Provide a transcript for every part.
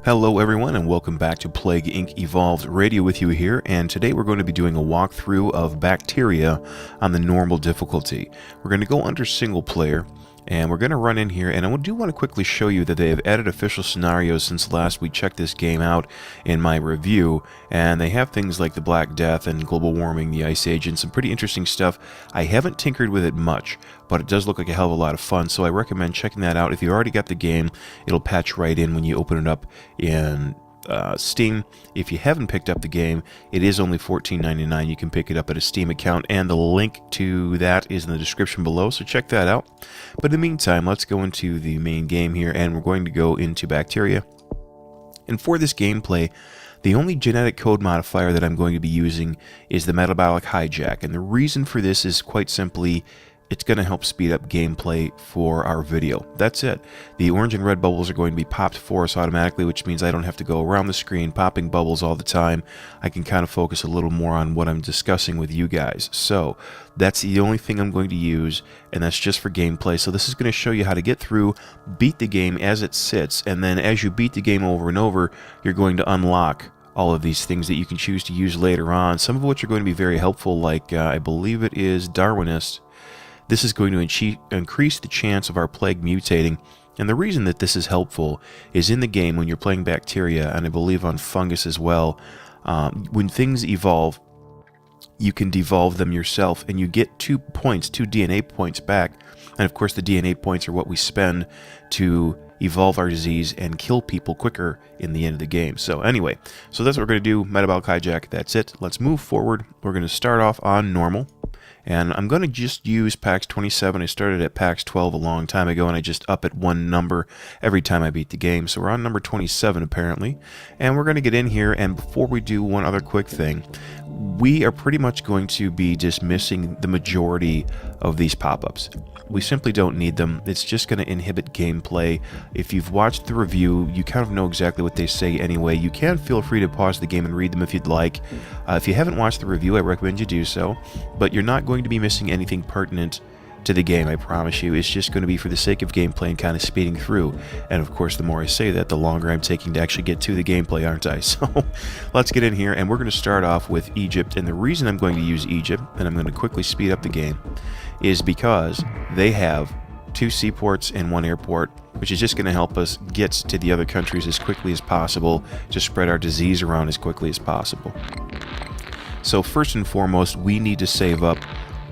Hello everyone and welcome back to Plague Inc. Evolved Radio with you here, and today we're going to be doing a walkthrough of Bacteria on the normal difficulty. We're going to go under single player, and we're going to run in here, and I do want to quickly show you that they have added official scenarios since last we checked this game out in my review, and they have things like the Black Death and global warming, the Ice Age, and some pretty interesting stuff. I haven't tinkered with it much, but it does look like a hell of a lot of fun, so I recommend checking that out. If you already got the game, it'll patch right in when you open it up in Steam. If you haven't picked up the game, it is only $14.99. You can pick it up at a Steam account, and the link to that is in the description below, so check that out. But in the meantime, let's go into the main game here, and we're going to go into Bacteria. And for this gameplay, the only genetic code modifier that I'm going to be using is the metabolic hijack, and the reason for this is quite simply it's going to help speed up gameplay for our video. That's it. The orange and red bubbles are going to be popped for us automatically, which means I don't have to go around the screen popping bubbles all the time. I can kind of focus a little more on what I'm discussing with you guys. So that's the only thing I'm going to use, and that's just for gameplay. So this is going to show you how to get through, beat the game as it sits, and then as you beat the game over and over, you're going to unlock all of these things that you can choose to use later on, some of which are going to be very helpful, like I believe it is Darwinist. This is going to increase the chance of our plague mutating, and the reason that this is helpful is in the game when you're playing Bacteria, and I believe on Fungus as well, when things evolve, you can devolve them yourself, and you get 2 points, 2 DNA points back, and of course the DNA points are what we spend to evolve our disease and kill people quicker in the end of the game. So anyway, so that's what we're going to do, metabolic hijack, that's it. Let's move forward. We're going to start off on normal. And I'm going to just use PAX 27. I started at PAX 12 a long time ago, and I just up it one number every time I beat the game. So we're on number 27 apparently. And we're going to get in here, and before we do, one other quick thing. We are pretty much going to be dismissing the majority of these pop-ups. We simply don't need them. It's just going to inhibit gameplay. If you've watched the review, you kind of know exactly what they say anyway. You can feel free to pause the game and read them if you'd like. If you haven't watched the review, I recommend you do so. But you're not going to be missing anything pertinent to the game, I promise you. It's just going to be for the sake of gameplay and kind of speeding through. And of course, the more I say that, the longer I'm taking to actually get to the gameplay, aren't I? So let's get in here, and we're going to start off with Egypt. And the reason I'm going to use Egypt, and I'm going to quickly speed up the game, is because they have 2 seaports and 1 airport, which is just going to help us get to the other countries as quickly as possible, to spread our disease around as quickly as possible. So first and foremost, we need to save up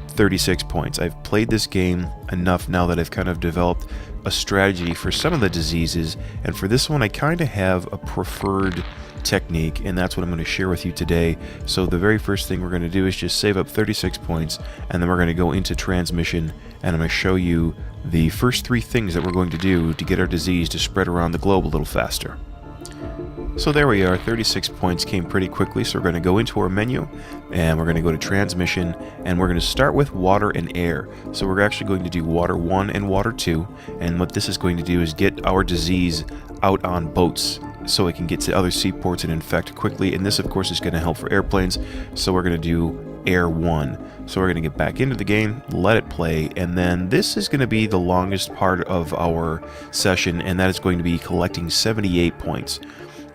36 points. I've played this game enough now that I've kind of developed a strategy for some of the diseases, and for this one I kind of have a preferred technique, and that's what I'm going to share with you today. So the very first thing we're going to do is just save up 36 points, and then we're going to go into transmission, and I'm going to show you the first 3 things that we're going to do to get our disease to spread around the globe a little faster. So there we are, 36 points came pretty quickly, so we're going to go into our menu, and we're going to go to transmission, and we're going to start with water and air. So we're actually going to do water 1 and water 2, and what this is going to do is get our disease out on boats so it can get to other seaports and infect quickly, and this of course is going to help for airplanes, so we're going to do air 1. So we're going to get back into the game, let it play, and then this is going to be the longest part of our session, and that is going to be collecting 78 points.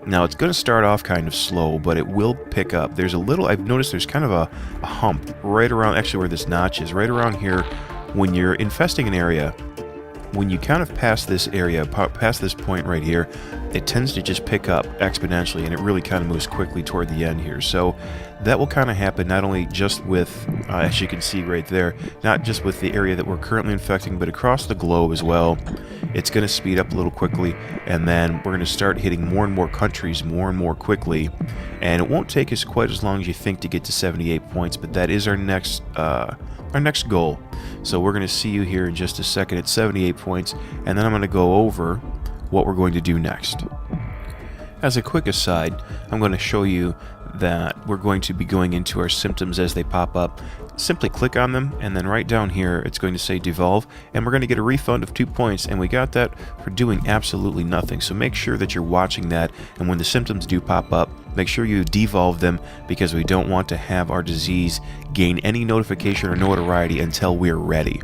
Now it's going to start off kind of slow, but it will pick up. There's a little, I've noticed there's kind of a hump right around, actually where this notch is, right around here when you're infesting an area. When you kind of pass this area, past this point right here, it tends to just pick up exponentially, and it really kind of moves quickly toward the end here. So that will kind of happen not only just with, as you can see right there, not just with the area that we're currently infecting, but across the globe as well. It's going to speed up a little quickly, and then we're going to start hitting more and more countries more and more quickly. And it won't take us quite as long as you think to get to 78 points, but that is our next goal. So we're going to see you here in just a second at 78 points, and then I'm going to go over what we're going to do next. As a quick aside, I'm going to show you that we're going to be going into our symptoms as they pop up. Simply click on them, and then right down here it's going to say devolve, and we're going to get a refund of 2 points, and we got that for doing absolutely nothing. So make sure that you're watching that, and when the symptoms do pop up, make sure you devolve them, because we don't want to have our disease gain any notification or notoriety until we're ready.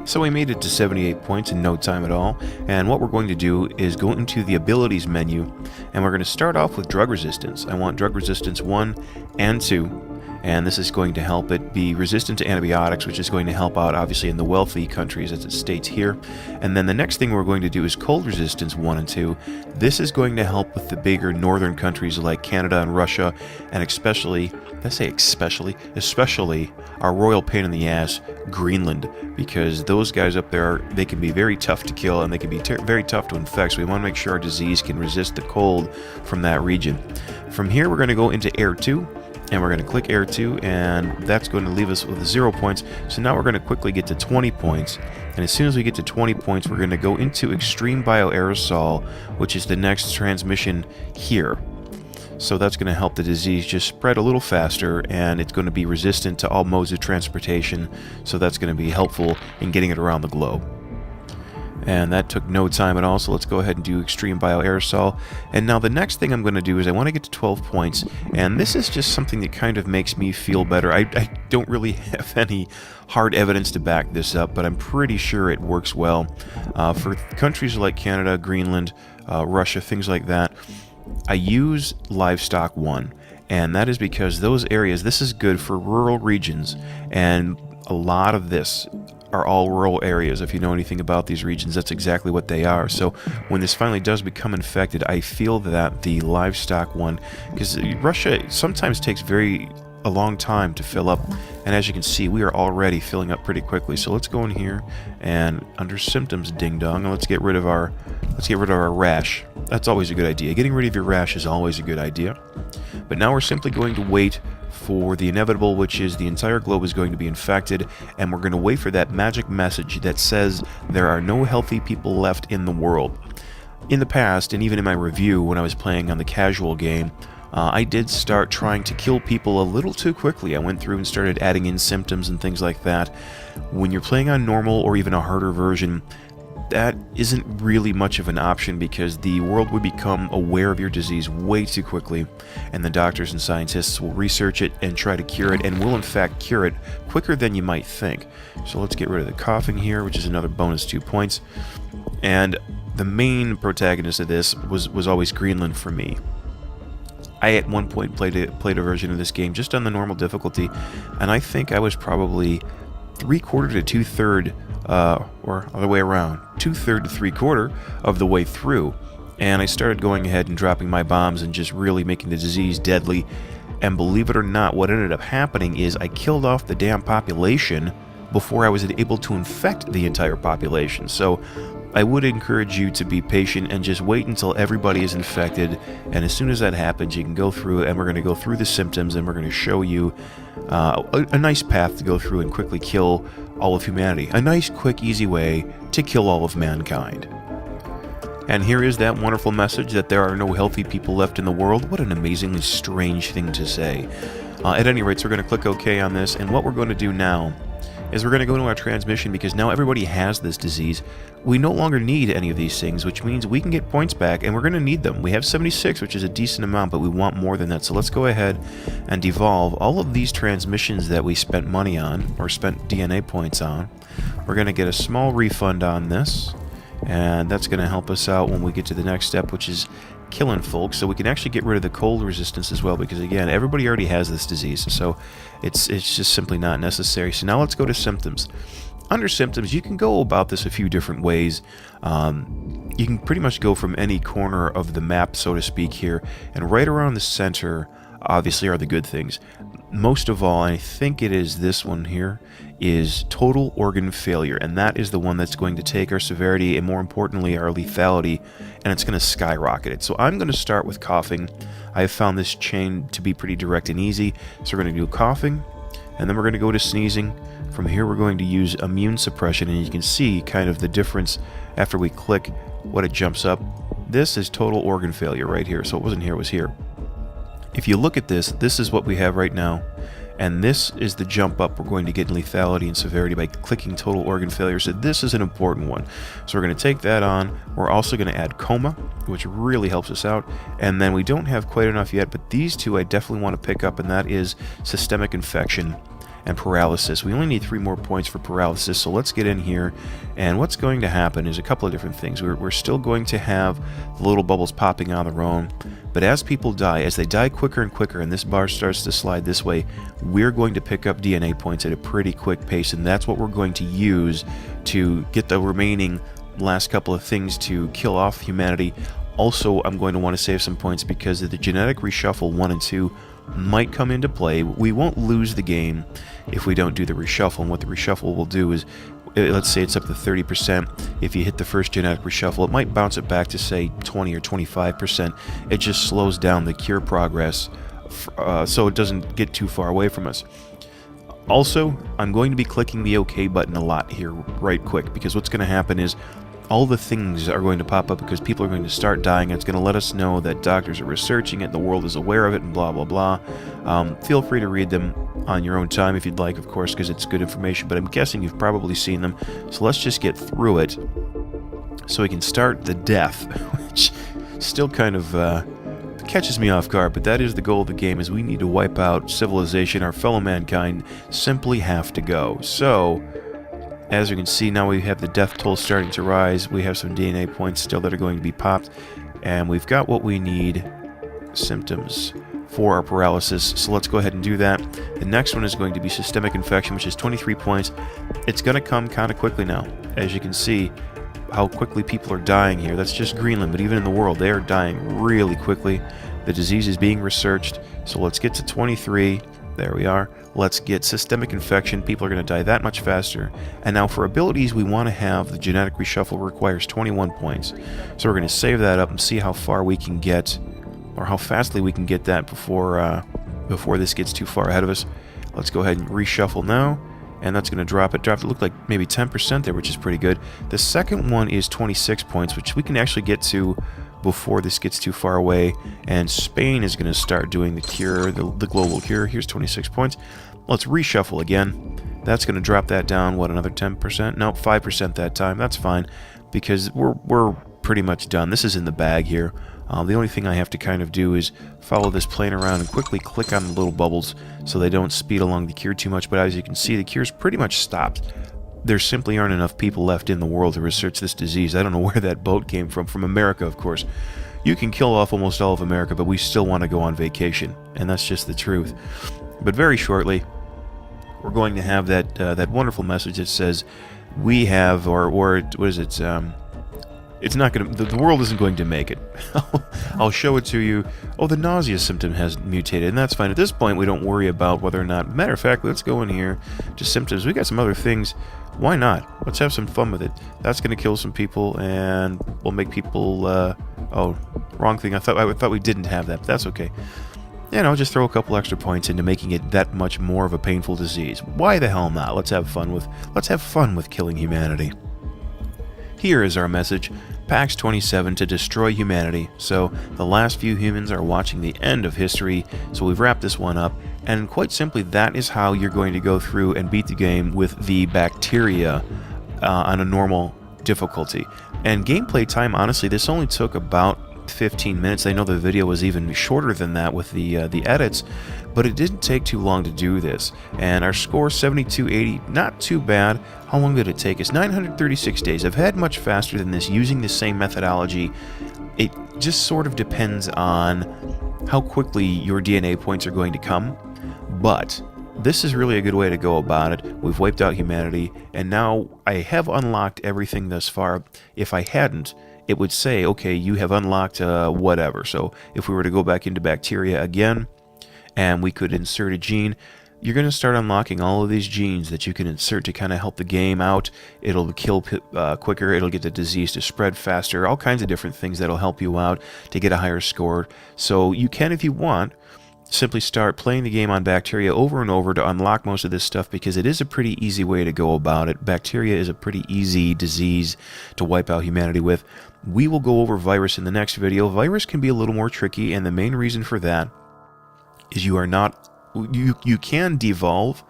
So we made it to 78 points in no time at all, and what we're going to do is go into the abilities menu, and we're going to start off with drug resistance. I want drug resistance 1 and 2, and this is going to help it be resistant to antibiotics, which is going to help out obviously in the wealthy countries as it states here. And then the next thing we're going to do is cold resistance 1 and 2. This is going to help with the bigger northern countries like Canada and Russia, and especially our royal pain in the ass, Greenland, because those guys up there, they can be very tough to kill and they can be very tough to infect, so we want to make sure our disease can resist the cold from that region. From here we're going to go into Air 2, and we're going to click Air 2, and that's going to leave us with 0 points. So now we're going to quickly get to 20 points, and as soon as we get to 20 points, we're going to go into Extreme Bioaerosol, which is the next transmission here. So that's going to help the disease just spread a little faster, and it's going to be resistant to all modes of transportation, so that's going to be helpful in getting it around the globe. And that took no time at all, so let's go ahead and do Extreme Bioaerosol. And now the next thing I'm going to do is I want to get to 12 points, and this is just something that kind of makes me feel better. I don't really have any hard evidence to back this up, but I'm pretty sure it works well. For countries like Canada, Greenland, Russia, things like that, I use Livestock 1, and that is because those areas, this is good for rural regions, and a lot of this are all rural areas. If you know anything about these regions, that's exactly what they are. So when this finally does become infected, I feel that the Livestock 1, because Russia sometimes takes a long time to fill up, and as you can see, we are already filling up pretty quickly. So let's go in here and under symptoms, ding dong, and let's get rid of our rash. That's always a good idea. Getting rid of your rash is always a good idea. But now we're simply going to wait for the inevitable, which is the entire globe is going to be infected, and we're going to wait for that magic message that says there are no healthy people left in the world. In the past, and even in my review when I was playing on the casual game, I did start trying to kill people a little too quickly. I went through and started adding in symptoms and things like that. When you're playing on normal or even a harder version, that isn't really much of an option, because the world would become aware of your disease way too quickly, and the doctors and scientists will research it and try to cure it, and will in fact cure it quicker than you might think. So let's get rid of the coughing here, which is another bonus 2 points. And the main protagonist of this was always Greenland for me. I at one point played a version of this game just on the normal difficulty, and I think I was probably 3/4 to 2/3, or other way around, 2/3 to 3/4 of the way through, and I started going ahead and dropping my bombs and just really making the disease deadly. And believe it or not, what ended up happening is I killed off the damn population before I was able to infect the entire population. So I would encourage you to be patient and just wait until everybody is infected, and as soon as that happens, you can go through, and we're going to go through the symptoms, and we're going to show you a nice path to go through and quickly kill all of humanity. A nice, quick, easy way to kill all of mankind. And here is that wonderful message that there are no healthy people left in the world. What an amazingly strange thing to say. At any rate, so we're going to click OK on this, and what we're going to do now is we're going to go into our transmission, because now everybody has this disease. We no longer need any of these things, which means we can get points back, and we're going to need them. We have 76, which is a decent amount, but we want more than that. So let's go ahead and devolve all of these transmissions that we spent money on, or spent DNA points on. We're going to get a small refund on this, and that's going to help us out when we get to the next step, which is killing folks. So we can actually get rid of the cold resistance as well, because again, everybody already has this disease, so it's just simply not necessary. So now let's go to symptoms. Under symptoms, you can go about this a few different ways. You can pretty much go from any corner of the map, so to speak, here, and right around the center obviously are the good things. Most of all, I think it is this one here, is total organ failure, and that is the one that's going to take our severity and, more importantly, our lethality, and it's going to skyrocket it. So I'm going to start with coughing. I have found this chain to be pretty direct and easy, so we're going to do coughing, and then we're going to go to sneezing. From here we're going to use immune suppression, and you can see kind of the difference after we click what it jumps up. This is total organ failure right here, so it wasn't here, it was here. If you look at this, this is what we have right now, and this is the jump up we're going to get in lethality and severity by clicking total organ failure. So this is an important one. So we're going to take that on. We're also going to add coma, which really helps us out, and then we don't have quite enough yet, but these two I definitely want to pick up, and that is systemic infection and paralysis. We only need 3 more points for paralysis, so let's get in here. And what's going to happen is a couple of different things. We're still going to have the little bubbles popping on their own, but as people die, as they die quicker and quicker, and this bar starts to slide this way, we're going to pick up DNA points at a pretty quick pace, and that's what we're going to use to get the remaining last couple of things to kill off humanity. Also, I'm going to want to save some points because the genetic reshuffle 1 and 2 might come into play. We won't lose the game if we don't do the reshuffle, and what the reshuffle will do is, let's say it's up to 30%. If you hit the first genetic reshuffle, it might bounce it back to, say, 20 or 25%. It just slows down the cure progress so it doesn't get too far away from us. Also, I'm going to be clicking the OK button a lot here right quick, because what's going to happen is all the things are going to pop up because people are going to start dying. It's going to let us know that doctors are researching it, the world is aware of it, and blah, blah, blah. Feel free to read them on your own time if you'd like, of course, because it's good information, but I'm guessing you've probably seen them. So let's just get through it so we can start the death, which still kind of catches me off guard, but that is the goal of the game, is we need to wipe out civilization. Our fellow mankind simply have to go. So as you can see, now we have the death toll starting to rise. We have some DNA points still that are going to be popped, and we've got what we need, symptoms, for our paralysis. So let's go ahead and do that. The next one is going to be systemic infection, which is 23 points. It's going to come kind of quickly now. As you can see how quickly people are dying here. That's just Greenland, but even in the world, they are dying really quickly. The disease is being researched, so let's get to 23. There we are. Let's get systemic infection. People are going to die that much faster. And now for abilities, we want to have the genetic reshuffle requires 21 points. So we're going to save that up and see how far we can get, or how fastly we can get that before this gets too far ahead of us. Let's go ahead and reshuffle now, and that's going to drop it. Dropped it, looked like maybe 10% there, which is pretty good. The second one is 26 points, which we can actually get to before this gets too far away, and Spain is going to start doing the cure, the global cure. Here's 26 points. Let's reshuffle again. That's going to drop that down, what, another 10%? Nope, 5% that time. That's fine, because we're pretty much done. This is in the bag here. The only thing I have to kind of do is follow this plane around and quickly click on the little bubbles so they don't speed along the cure too much, but as you can see, the cure's pretty much stopped. There simply aren't enough people left in the world to research this disease. I don't know where that boat came from America, of course. You can kill off almost all of America, but we still want to go on vacation, and that's just the truth. But very shortly, we're going to have that wonderful message that says we have, or what is it? It's not going to, the world isn't going to make it. I'll show it to you. Oh, the nausea symptom has mutated, and that's fine. At this point, we don't worry about whether or not, matter of fact, let's go in here to symptoms. We got some other things. Why not? Let's have some fun with it. That's going to kill some people, and we'll make people, oh, wrong thing. I thought we didn't have that, but that's okay. You know, just throw a couple extra points into making it that much more of a painful disease. Why the hell not? Let's have fun with killing humanity. Here is our message. PAX 27 to destroy humanity. So the last few humans are watching the end of history, so we've wrapped this one up, and quite simply that is how you're going to go through and beat the game with the bacteria on a normal difficulty. And gameplay time, honestly, this only took about 15 minutes. I know the video was even shorter than that with the edits, but it didn't take too long to do this. And our score, 7280, not too bad. How long did it take us? 936 days. I've had much faster than this using the same methodology. It just sort of depends on how quickly your DNA points are going to come, but this is really a good way to go about it. We've wiped out humanity, and now I have unlocked everything thus far. If I hadn't, it would say, okay, you have unlocked whatever. So if we were to go back into bacteria again, and we could insert a gene, you're going to start unlocking all of these genes that you can insert to kind of help the game out. It'll kill quicker, it'll get the disease to spread faster, all kinds of different things that'll help you out to get a higher score. So you can, if you want, simply start playing the game on bacteria over and over to unlock most of this stuff, because it is a pretty easy way to go about it. Bacteria is a pretty easy disease to wipe out humanity with. We will go over virus in the next video. Virus can be a little more tricky, and the main reason for that is you can devolve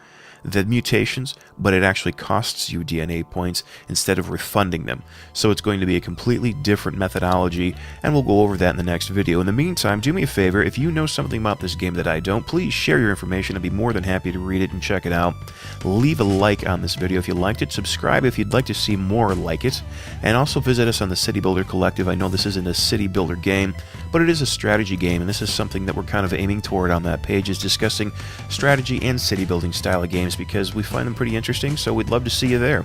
the mutations, but it actually costs you DNA points instead of refunding them. So it's going to be a completely different methodology, and we'll go over that in the next video. In the meantime, do me a favor, if you know something about this game that I don't, please share your information. I'd be more than happy to read it and check it out. Leave a like on this video if you liked it, subscribe if you'd like to see more like it, and also visit us on the City Builder Collective. I know this isn't a city builder game, but it is a strategy game, and this is something that we're kind of aiming toward on that page, is discussing strategy and city building style of games because we find them pretty interesting, so we'd love to see you there.